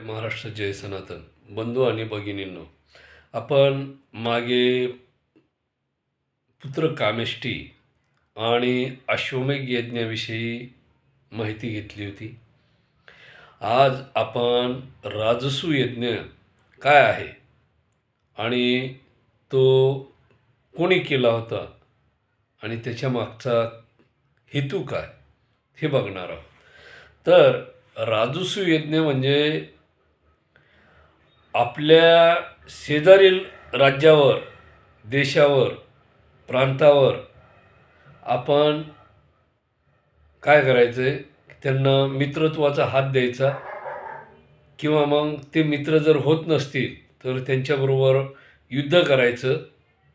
महाराष्ट्र जय सनातन बंधू आणि भगिनींनो, आपण मागे पुत्र कामेष्टी आणि अश्वमेध यज्ञाविषयी माहिती घेतली होती. आज आपण राजसू यज्ञ काय आहे आणि तो कोणी केला होता आणि त्याच्या मागचा हेतू काय हे बघणार आहोत. तर राजसू यज्ञ म्हणजे आपल्या शेजारील राज्यावर, देशावर, प्रांतावर आपण काय करायचं आहे, त्यांना मित्रत्वाचा हात द्यायचा किंवा मग ते मित्र जर होत नसतील तर त्यांच्याबरोबर युद्ध करायचं,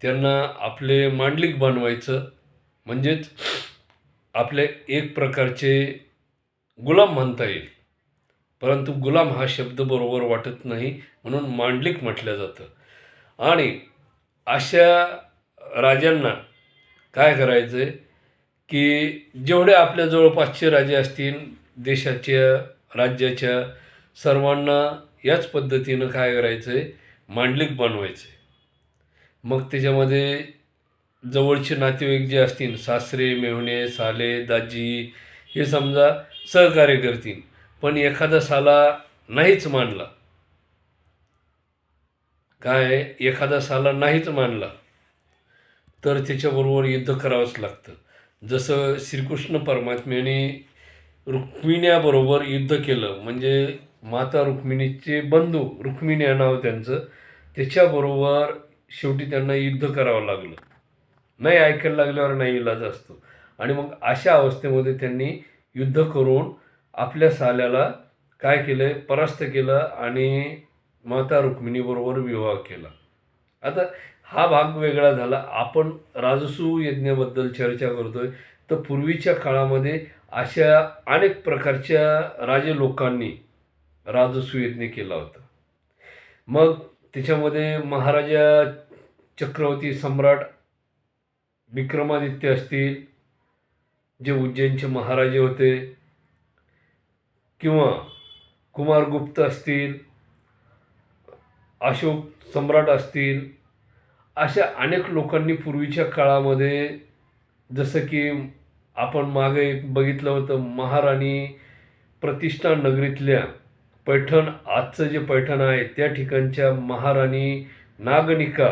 त्यांना आपले मांडलिक बनवायचं, म्हणजेच आपले एक प्रकारचे गुलाम म्हणता येईल. परंतु गुलाम हा शब्द बरोबर वाटत नाही, म्हणून मांडलिक म्हटलं जातं. आणि अशा राजांना काय करायचं आहे की जेवढे आपल्या जवळपासचे राजे असतील देशाच्या, राज्याच्या, सर्वांना याच पद्धतीनं काय करायचं आहे, मांडलिक बनवायचं आहे. मग त्याच्यामध्ये जवळचे नातेवाईक जे असतील, सासरे, मेव्हणे, साले, दाजी, हे समजा सहकार्य करतील. पण एखादा साला नाहीच मानला, एखादा साला नाहीच मानला तर त्याच्याबरोबर युद्ध करावंच लागतं. जसं श्रीकृष्ण परमात्म्याने रुक्मिण्याबरोबर युद्ध केलं, म्हणजे माता रुक्मिणीचे बंधू, रुक्मिणी हे नाव त्यांचं, त्याच्याबरोबर शेवटी त्यांना युद्ध करावं लागलं. नाही ऐकायला लागल्यावर नाही इलाज असतो. आणि मग अशा अवस्थेमध्ये त्यांनी युद्ध करून आपल्या साल्याला काय केलं, परास्त केलं आणि माता रुक्मिणीबरोबर विवाह केला. आता हा भाग वेगळा झाला. आपण राजसूय यज्ञाबद्दल चर्चा करतोय. तर पूर्वीच्या काळामध्ये अशा अनेक प्रकारच्या राजे लोकांनी राजसूय यज्ञ केला होता. मग त्याच्यामध्ये महाराजा चक्रवर्ती सम्राट विक्रमादित्य असतील, जे उज्जैनचे महाराजे होते, किंवा कुमारगुप्त असतील, अशोक सम्राट असतील, अशा अनेक लोकांनी पूर्वीच्या काळामध्ये, जसं की आपण मागे बघितलं होतं, महाराणी प्रतिष्ठा नगरीतल्या पैठण, आजचं जे पैठण आहे त्या ठिकाणच्या महाराणी नागनिका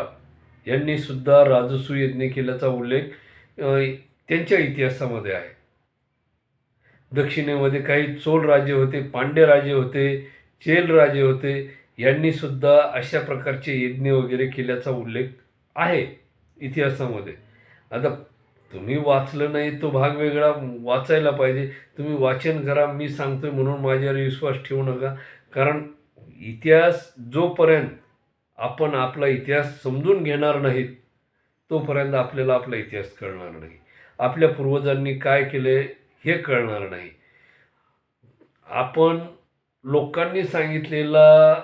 यांनी सुद्धा राजसूय यज्ञ केल्याचा उल्लेख त्यांच्या इतिहासामध्ये आहे. दक्षिणेमध्ये काही चोल राजे होते, पांड्य राजे होते, चेल राजे होते, यांनी सुद्धा अशा प्रकारचे यज्ञ वगैरे केल्याचा उल्लेख आहे इतिहासामध्ये. आता तुम्ही वाचलं नाही तो भाग वेगळा, वाचायला पाहिजे. तुम्ही वाचन करा, मी सांगतोय म्हणून माझ्यावर विश्वास ठेवू नका. कारण इतिहास जोपर्यंत आपण आपला इतिहास समजून घेणार नाहीत तोपर्यंत आपल्याला आपला इतिहास कळणार नाही, आपल्या पूर्वजांनी काय केले हे कळणार नाही. आपण लोकांनी सांगितलेला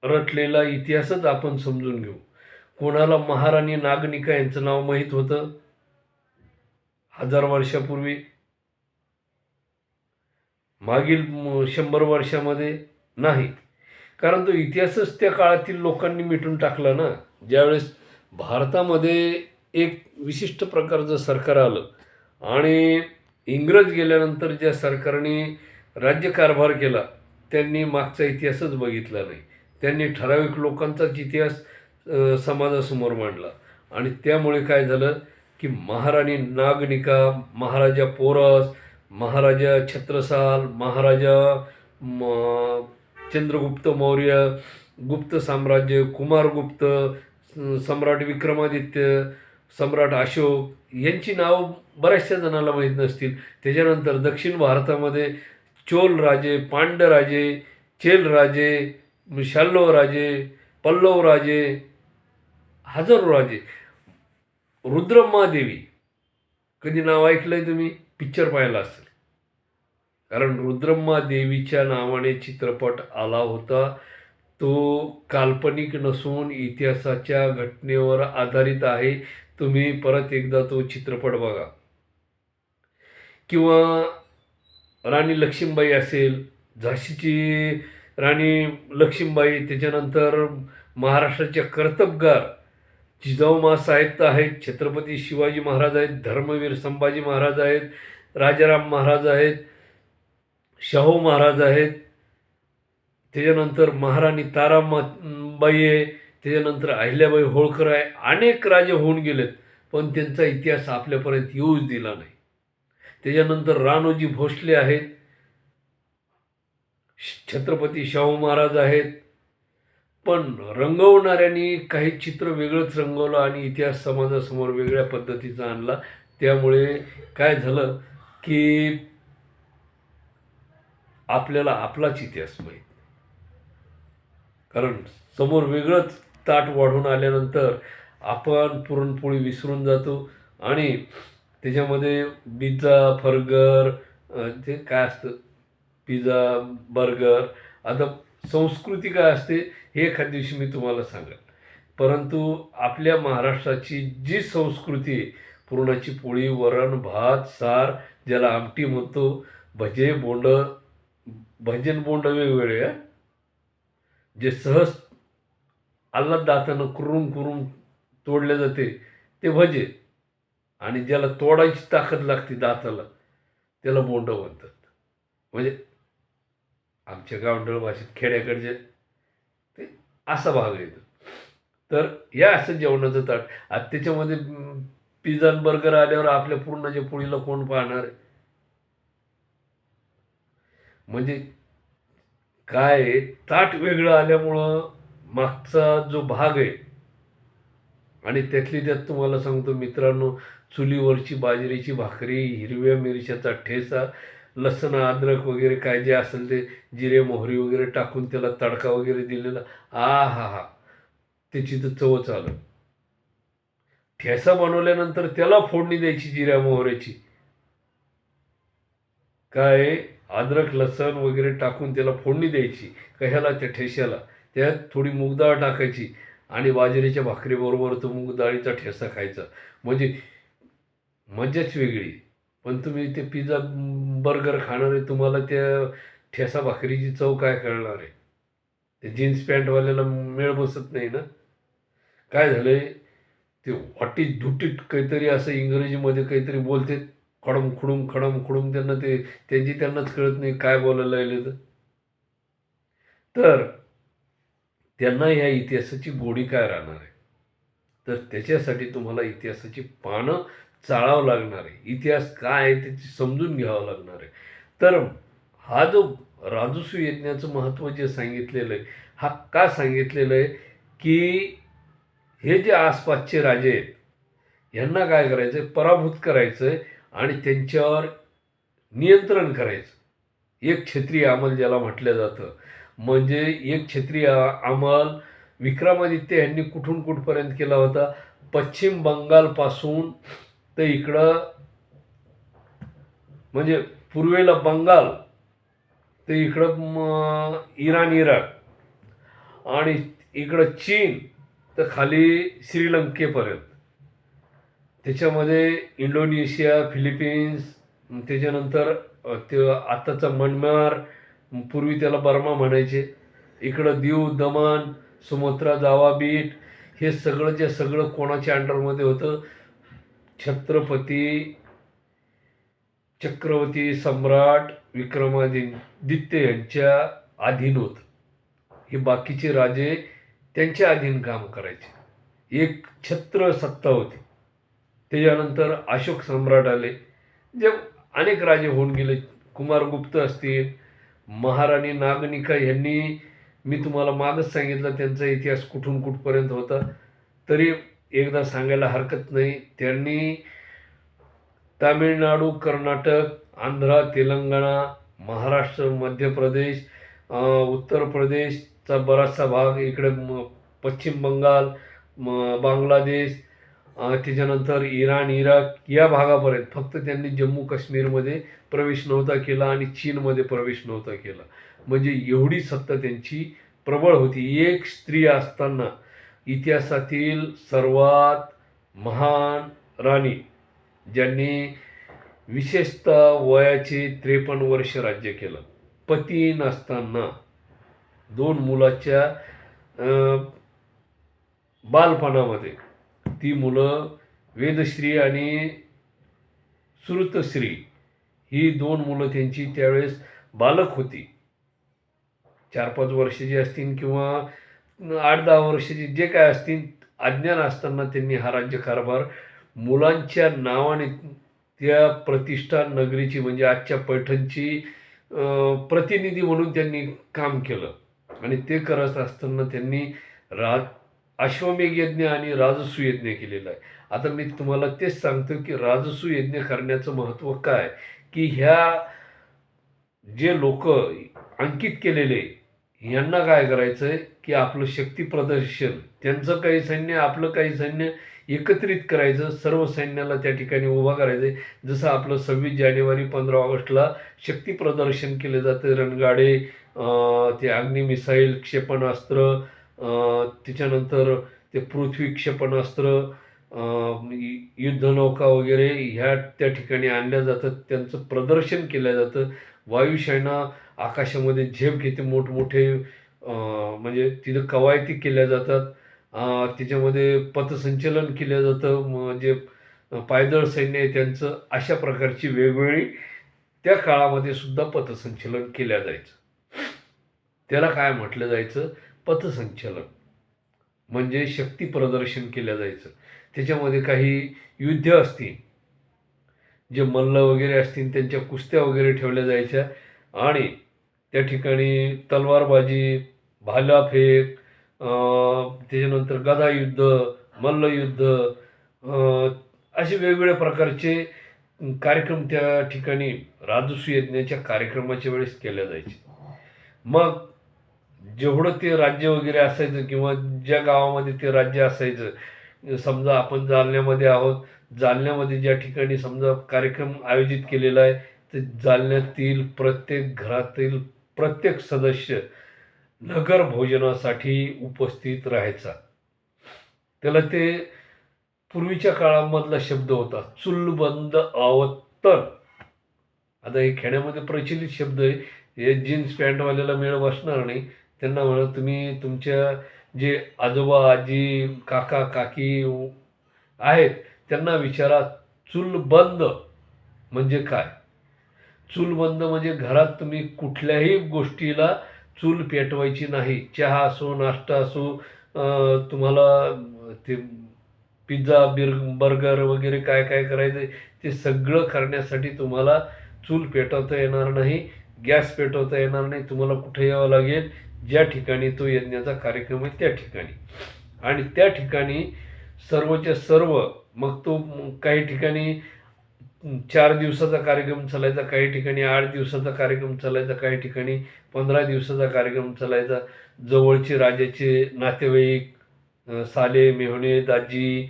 रटलेला इतिहासच आपण समजून घेऊ. कोणाला महाराणी नागनिका यांचं नाव माहीत होतं 1000 वर्षापूर्वी? मागील 100 वर्षामध्ये नाही. कारण तो इतिहासच त्या काळातील लोकांनी मिटून टाकला ना. ज्यावेळेस भारतामध्ये एक विशिष्ट प्रकारचं सरकार आलं आणि इंग्रज गेल्यानंतर ज्या सरकारने राज्यकारभार केला त्यांनी मागचा इतिहासच बघितला नाही. त्यांनी ठराविक लोकांचाच इतिहास समाजासमोर मांडला. आणि त्यामुळे काय झालं की महाराणी नागनिका, महाराजा पोरस, महाराजा छत्रसाल, महाराजा चंद्रगुप्त मौर्य, गुप्त साम्राज्य, कुमारगुप्त, सम्राट विक्रमादित्य, सम्राट अशोक यांची नावं बऱ्याचशा जणांना माहीत नसतील. त्याच्यानंतर दक्षिण भारतामध्ये चोल राजे, पांड्य राजे, चेल राजे, शाल्व राजे, पल्लव राजे, हजारो राजे. रुद्रम्मा देवी कधी नाव ऐकलंय तुम्ही? पिक्चर पाहिला असेल. कारण रुद्रम्मा देवीच्या नावाने चित्रपट आला होता. तो काल्पनिक नसून इतिहासाच्या घटनेवर आधारित आहे. तुम्ही परत एकदा तो चित्रपट बघा. किंवा राणी लक्ष्मीबाई असेल, झाशीची राणी लक्ष्मीबाई, त्याच्यानंतर महाराष्ट्राच्या कर्तबगार जिजाऊ साहेब आहेत, छत्रपती शिवाजी महाराज आहेत, धर्मवीर संभाजी महाराज आहेत, राजाराम महाराज आहेत, शाहू महाराज आहेत, त्याच्यानंतर महाराणी ताराबाई आहे, त्याच्यानंतर अहिल्याबाई होळकर आहे. अनेक राजे होऊन गेलेत, पण त्यांचा इतिहास आपल्यापर्यंत येऊच दिला नाही. त्याच्यानंतर राणोजी भोसले आहेत, छत्रपती शाहू महाराज आहेत. पण रंगवणाऱ्यांनी काही चित्र वेगळंच रंगवलं आणि इतिहास समाजासमोर वेगळ्या पद्धतीचा आणला. त्यामुळे काय झालं की आपल्याला आपलाच इतिहास माहीत, कारण समोर वेगळंच ताट वाढून आल्यानंतर आपण पुरणपोळी विसरून जातो आणि त्याच्यामध्ये पिझ्झा बर्गर, ते काय असतं, पिझ्झा बर्गर. आता संस्कृती काय असते हे एखाद्या दिवशी मी तुम्हाला सांगेन. परंतु आपल्या महाराष्ट्राची जी संस्कृती आहे, पुरणाची पोळी, वरण भात, सार, ज्याला आमटी म्हणतो, भजे बोंड, भजन बोंड वेगवेगळे जे सहज आल्हाद दातानं कुरून कुरून तोडले जाते ते भजे, आणि ज्याला तोडायची ताकद लागते दाताला त्याला बोंड म्हणतात. म्हणजे आमच्या गावंढळ भाषेत खेड्याकडचे ते असा भाग येतो. तर या असं जेवणाचं ताट. आता त्याच्यामध्ये पिझ्झा बर्गर आल्यावर आपल्या पूर्णाच्या पोळीला कोण पाहणार आहे? म्हणजे काय आहे, ताट वेगळं आल्यामुळं मागचा जो भाग आहे, आणि त्यातली त्यात तुम्हाला सांगतो मित्रांनो, चुलीवरची बाजरीची भाकरी, हिरव्या मिरच्याचा ठेचा, लसण अद्रक वगैरे काय जे असेल ते, जिरे मोहरी वगैरे टाकून त्याला तडका वगैरे दिलेला, हा हा, त्याची तर चवच आलं. ठेसा बनवल्यानंतर त्याला फोडणी द्यायची जिऱ्या मोहऱ्याची, काय अद्रक लसण वगैरे टाकून त्याला फोडणी द्यायची कशाला, त्या ठेश्याला. त्यात थोडी मूग डाळ टाकायची आणि बाजरीच्या भाकरीबरोबर तो मूग डाळीचा ठेसा खायचा. म्हणजे मजाच वेगळी. पण तुम्ही ते पिझ्झा बर्गर खाणार आहे, तुम्हाला त्या ठेसा भाकरीची चव काय कळणार आहे? ते जीन्स पॅन्टवाल्याला मेळ बसत नाही ना. काय झालं आहे, ते व्हॉट इज धुटीट काहीतरी असं इंग्रजीमध्ये काहीतरी बोलते, खडम खुडूम खडम खुडूम, त्यांना ते त्यांनाच कळत नाही काय बोलायला लागले. तर त्यांना ह्या इतिहासाची गोडी काय राहणार आहे? तर त्याच्यासाठी तुम्हाला इतिहासाची पानं चाळावं लागणार आहे, इतिहास काय आहे त्याची समजून घ्यावं लागणार आहे. तर हा जो राजसूय यज्ञाचं महत्त्व जे सांगितलेलं आहे, हा का सांगितलेलं आहे की हे जे आसपासचे राजे आहेत यांना काय करायचं आहे, पराभूत करायचं आहे आणि त्यांच्यावर नियंत्रण करायचं. एक क्षत्रिय अंमल ज्याला म्हटलं जातं. म्हणजे एक क्षत्रिय अंमल विक्रमादित्य यांनी कुठून कुठपर्यंत केला होता, पश्चिम बंगालपासून तर इकडं, म्हणजे पूर्वेला बंगाल तर इकडं इराण इराक, आणि इकडं चीन तर खाली श्रीलंकेपर्यंत. त्याच्यामध्ये इंडोनेशिया, फिलिपिन्स, त्याच्यानंतर ते आत्ताचा म्यानमार, पूर्वी त्याला बर्मा म्हणायचे, इकडं दीव दमन, सुमात्रा, जावा बीट, हे सगळं कोणाच्या अंडरमध्ये होतं? छत्रपती चक्रवर्ती सम्राट विक्रमादित्य यांच्या अधीन होतं. हे बाकीचे राजे त्यांच्या अधीन काम करायचे, एक छत्र सत्ता होती. त्याच्यानंतर अशोक सम्राट आले, जे अनेक राजे होऊन गेले, कुमारगुप्त असतील, महाराणी नागनिका यांनी, मी तुम्हाला मागच सांगितलं त्यांचा इतिहास कुठून कुठपर्यंत होता, तरी एकदा सांगायला हरकत नाही. त्यांनी तामिळनाडू, कर्नाटक, आंध्र, तेलंगणा, महाराष्ट्र, मध्य प्रदेश, उत्तर प्रदेशचा बराचसा भाग, इकडे पश्चिम बंगाल, बांगलादेश, त्याच्यानंतर इराण इराक या भागापर्यंत, फक्त त्यांनी जम्मू काश्मीरमध्ये प्रवेश नव्हता केला आणि चीनमध्ये प्रवेश नव्हता केला. म्हणजे एवढी सत्ता त्यांची प्रबळ होती. एक स्त्री असताना इतिहासातील सर्वात महान राणी, ज्यांनी विशेषतः वयाचे 53 वर्ष राज्य केलं, पती नसताना. 2 मुलाच्या बालपणामध्ये ती मुलं वेदश्री आणि श्रुतश्री ही 2 मुलं त्यांची त्यावेळेस बालक होती. 4-5 वर्षाची असतील किंवा 8-10 वर्षाची जे काय असतील, अज्ञान असताना त्यांनी हा राज्यकारभार मुलांच्या नावाने त्या प्रतिष्ठान नगरीची म्हणजे आजच्या पैठणची प्रतिनिधी म्हणून त्यांनी काम केलं. आणि ते करत असताना त्यांनी अश्वमेघ यज्ञ आणि राजसूय यज्ञ केलेला आहे. आता मी तुम्हाला तेच सांगतो की राजसूय यज्ञ करण्याचं महत्त्व काय, की ह्या जे लोक अंकित केलेले यांना काय करायचं आहे की आपलं शक्ती प्रदर्शन, त्यांचं काही सैन्य आपलं काही सैन्य एकत्रित करायचं, सर्व सैन्याला त्या ठिकाणी उभा करायचं आहे. जसं आपलं 26 जानेवारी 15 ऑगस्टला शक्ती प्रदर्शन केलं जातं, रणगाडे, ते अग्नी मिसाईल क्षेपणास्त्र, त्याच्यानंतर ते पृथ्वी क्षेपणास्त्र, युद्धनौका वगैरे ह्या त्या ठिकाणी आणल्या जातात, त्यांचं प्रदर्शन केलं जातं. वायुसेना आकाशामध्ये झेप घेते, मोठमोठे म्हणजे तिथं कवायती केल्या जातात, त्याच्यामध्ये पथसंचलन केलं जातं, जे पायदळ सैन्य आहे त्यांचं, अशा प्रकारची वेगवेगळी त्या काळामध्ये सुद्धा पथसंचलन केल्या जायचं. त्याला काय म्हटलं जायचं? पथसंचलन म्हणजे शक्ती प्रदर्शन केलं जायचं. त्याच्यामध्ये काही युद्ध असतील, जे मल्ल वगैरे असतील त्यांच्या कुस्त्या वगैरे ठेवल्या जायच्या आणि त्या ठिकाणी तलवारबाजी, भालाफेक, त्याच्यानंतर गदायुद्ध, मल्लयुद्ध, असे वेगवेगळ्या प्रकारचे कार्यक्रम त्या ठिकाणी राजसूय यज्ञाच्या कार्यक्रमाच्या वेळेस केल्या जायचे. मग जेवढं ते राज्य वगैरे असायचं किंवा ज्या गावामध्ये ते राज्य असायचं, समजा आपण जालन्यामध्ये आहोत, जालन्यामध्ये ज्या ठिकाणी समजा कार्यक्रम आयोजित केलेला आहे, तर जालन्यातील प्रत्येक घरातील प्रत्येक सदस्य नगर भोजनासाठी उपस्थित राहायचा. त्याला ते पूर्वीच्या काळामधला शब्द होता चुलबंद आवत्तन. आता हे खेड्यामध्ये प्रचलित शब्द आहे. हे जीन्स पॅन्टवाल्याला मेळ बसणार नाही. त्यांना म्हणा तुम्ही तुमच्या जे आजोबा आजी काका काकी आहेत त्यांना विचारा चूलबंद म्हणजे काय. चूलबंद म्हणजे घरात तुम्ही कुठल्याही गोष्टीला चूल पेटवायची नाही. चहा असो, नाश्ता असो, तुम्हाला ते पिझ्झा बर्गर वगैरे काय काय करायचं ते सगळं करण्यासाठी तुम्हाला चूल पेटवता येणार नाही, गॅस पेटवता येणार नाही. तुम्हाला कुठे यावं लागेल, ज्या ठिकाणी तो यज्ञाचा कार्यक्रम आहे त्या ठिकाणी. आणि त्या ठिकाणी सर्वच्या सर्व, मग तो काही ठिकाणी 4 दिवसाचा कार्यक्रम चालायचा, काही ठिकाणी 8 दिवसाचा कार्यक्रम चालायचा, काही ठिकाणी 15 दिवसाचा कार्यक्रम चालायचा. जवळचे राजाचे नातेवाईक, साले मेहुणे दाजी,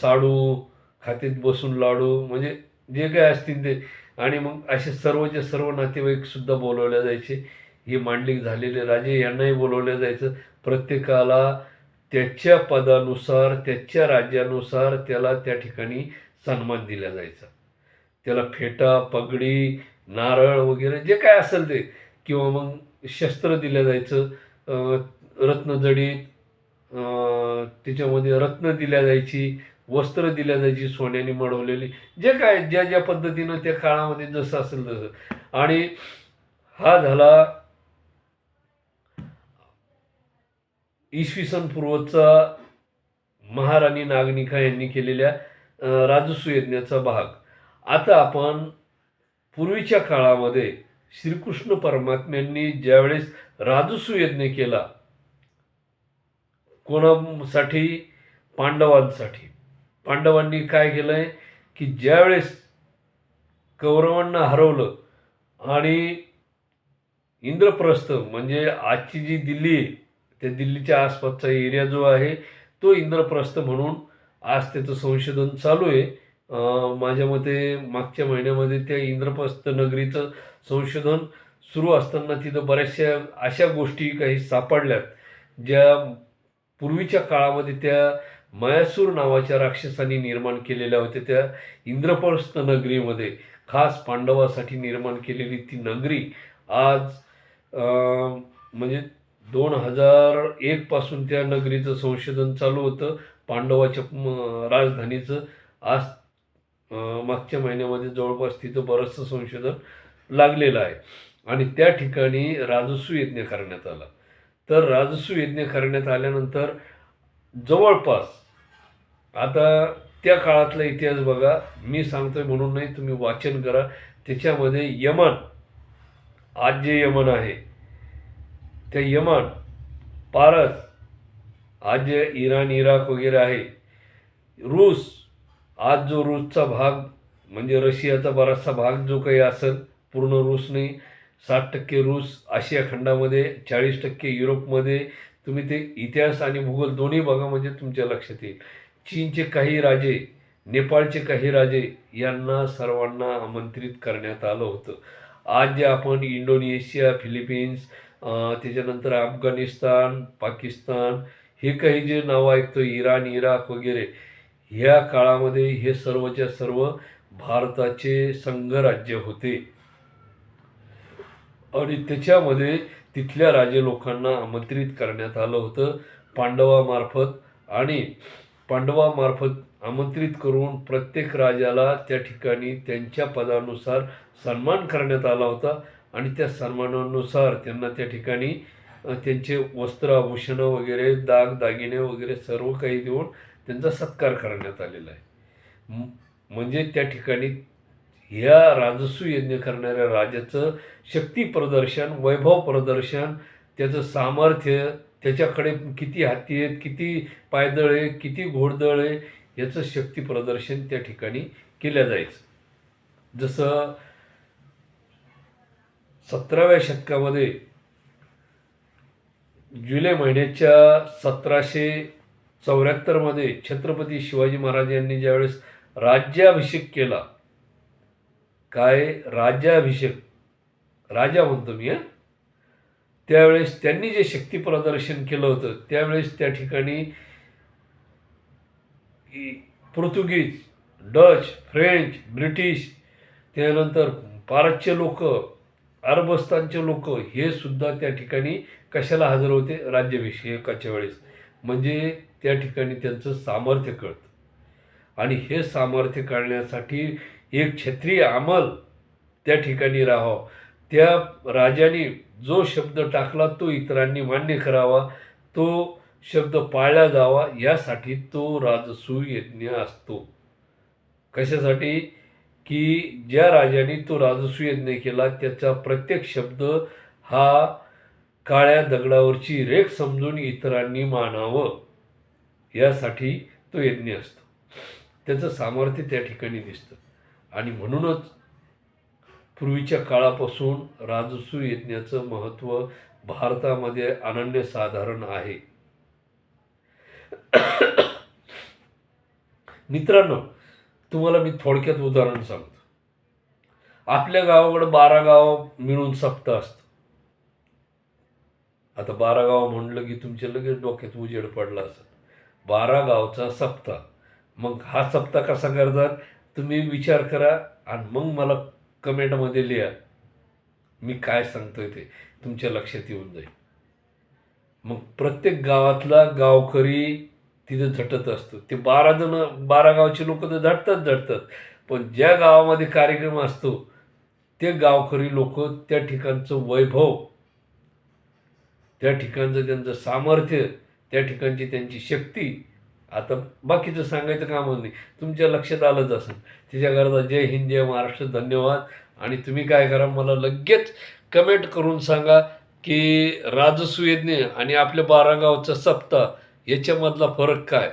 साडू, खात्यात बसून लाडू, म्हणजे जे काय असतील ते. आणि मग असे सर्वचे सर्व नातेवाईकसुद्धा बोलवले जायचे. हे मांडलिक झालेले राजे यांनाही बोलवलं जायचं. प्रत्येकाला त्याच्या पदानुसार, त्याच्या राज्यानुसार त्याला त्या ठिकाणी सन्मान दिला जायचा. त्याला फेटा, पगडी, नारळ वगैरे जे काय असेल ते, किंवा मग शस्त्र दिलं जायचं, रत्नजडीत, त्याच्यामध्ये रत्न दिल्या जायची, वस्त्र दिल्या जायची सोन्याने मढवलेली, जे काय ज्या ज्या पद्धतीनं त्या काळामध्ये जसं असेल तसं. आणि हा झाला इसवी सन पूर्वचा महाराणी नागनिका यांनी केलेल्या राजसूय यज्ञाचा भाग. आता आपण पूर्वीच्या काळामध्ये श्रीकृष्ण परमात्म्यांनी ज्यावेळेस राजसूय यज्ञ केला, कोणासाठी? पांडवांसाठी. पांडवांनी काय केलंय की ज्यावेळेस कौरवांना हरवलं आणि इंद्रप्रस्थ म्हणजे आजची जी दिल्ली आहे, त्या दिल्लीच्या आसपासचा एरिया जो आहे तो इंद्रप्रस्थ म्हणून आज त्याचं संशोधन चालू आहे. माझ्या मते मागच्या महिन्यामध्ये त्या इंद्रप्रस्थ नगरीचं संशोधन सुरू असताना तिथं बऱ्याचशा अशा गोष्टी काही सापडल्यात, ज्या पूर्वीच्या काळामध्ये त्या मयासूर नावाच्या राक्षसांनी निर्माण केलेल्या होत्या. त्या इंद्रप्रस्थ नगरीमध्ये खास पांडवासाठी निर्माण केलेली ती नगरी आज म्हणजे 2001 पासून त्या नगरीचं संशोधन चालू होतं, पांडवाच्या राजधानीचं. आज मागच्या महिन्यामध्ये जवळपास तिथं बरंचसं संशोधन लागलेलं आहे आणि त्या ठिकाणी राजसू यज्ञ करण्यात आला. तर राजसू यज्ञ करण्यात आल्यानंतर जवळपास, आता त्या काळातला इतिहास बघा, मी सांगतोय म्हणून नाही, तुम्ही वाचन करा. त्याच्यामध्ये यमन, आज जे यमन आहे, त्या यमन, पारस, आज जे इराण इराक वगैरे आहे, रूस, आज जो रूसचा भाग म्हणजे रशियाचा बराचसा भाग जो काही असेल, पूर्ण रूस नाही, 60% रूस आशिया खंडामध्ये, 40% युरोपमध्ये. तुम्ही ते इतिहास आणि भूगोल दोन्ही बघा म्हणजे तुमच्या लक्षात येईल. चीनचे काही राजे, नेपाळचे काही राजे, यांना सर्वांना आमंत्रित करण्यात आलं होतं. आज जे आपण इंडोनेशिया, फिलिपिन्स, त्याच्यानंतर अफगाणिस्तान, पाकिस्तान, हे काही जे नावं ऐकतो, इराण इराक वगैरे, ह्या काळामध्ये हे सर्वच्या सर्व भारताचे संघराज्य होते आणि त्याच्यामध्ये तिथल्या राजे लोकांना आमंत्रित करण्यात आलं होतं पांडवामार्फत. आणि पांडवामार्फत आमंत्रित करून प्रत्येक राजाला त्या ठिकाणी त्यांच्या पदानुसार सन्मान करण्यात आला होता आणि त्या सन्मानानुसार त्यांना त्या ठिकाणी त्यांचे वस्त्र आभूषणं वगैरे, दागिने वगैरे सर्व काही देऊन त्यांचा सत्कार करण्यात आलेला आहे. म्हणजे त्या ठिकाणी ह्या राजसू यज्ञ करणाऱ्या राजाचं शक्ती प्रदर्शन, वैभव प्रदर्शन, त्याचं सामर्थ्य, त्याच्याकडे किती हत्ती आहेत, किती पायदळ आहे, किती घोडदळ आहे, याचं शक्ती प्रदर्शन त्या ठिकाणी केलं जायचं. जसं 17व्या शतकामध्ये जुलै महिन्याच्या 1774मध्ये छत्रपती शिवाजी महाराज यांनी ज्यावेळेस राज्याभिषेक केला, काय राज्याभिषेक, राजा म्हणतो मी, त्यावेळेस त्यांनी जे शक्ती प्रदर्शन केलं होतं, त्यावेळेस त्या ठिकाणी पोर्तुगीज, डच, फ्रेंच, ब्रिटिश, त्यानंतर पारसचे लोक, अरबस्तानचे लोक, हे सुद्धा त्या ठिकाणी कशाला हजर होते? राज्याभिषेकाच्या वेळेस. म्हणजे त्या ठिकाणी त्यांचं सामर्थ्य कळतं आणि हे सामर्थ्य कळण्यासाठी एक क्षत्रिय अंमल त्या ठिकाणी राहावं. त्या राजाने जो शब्द टाकला तो इतरांनी मान्य करावा, तो शब्द पाळला जावा, यासाठी तो राजसूय यज्ञ असतो. कशासाठी? की ज्या राजाने तो राजसूय यज्ञ केला त्याचा प्रत्येक शब्द हा काळ्या दगडावरची रेख समजून इतरांनी मानावं, यासाठी तो यज्ञ असतो. त्याचं सामर्थ्य त्या ठिकाणी दिसतं आणि म्हणूनच पूर्वीच्या काळापासून राजसूय यज्ञाचं महत्त्व भारतामध्ये अनन्यसाधारण आहे. मित्रांनो, तुम्हाला मी थोडक्यात उदाहरण सांगतो. आपल्या गावाकडे 12 गाव मिळून सप्ताह असतं. आता 12 गाव म्हणलं की तुमच्या लगेच डोक्यात उजेड पडला असेल. 12 गावचा सप्ताह. मग हा सप्ताह कसा करतात तुम्ही विचार करा आणि मग मला कमेंटमध्ये लिहा. मी काय सांगतोय ते तुमच्या लक्षात येऊन जाईल. मग प्रत्येक गावातला गावकरी तिथं झटत असतो. ते 12 गावचे लोक तर झटतात, पण ज्या गावामध्ये कार्यक्रम असतो ते गावकरी लोक त्या ठिकाणचं वैभव, त्या ठिकाणचं त्यांचं सामर्थ्य, त्या ठिकाणची त्यांची शक्ती, आता बाकीचं सांगायचं कामच नाही, तुमच्या लक्षात आलंच असेल. त्याच्याकरता जय हिंद, जय महाराष्ट्र, धन्यवाद. आणि तुम्ही काय करा, मला लगेच कमेंट करून सांगा की राजसूय यज्ञ आणि आपल्या 12 गावचा सप्ताह याच्यामधला फरक काय.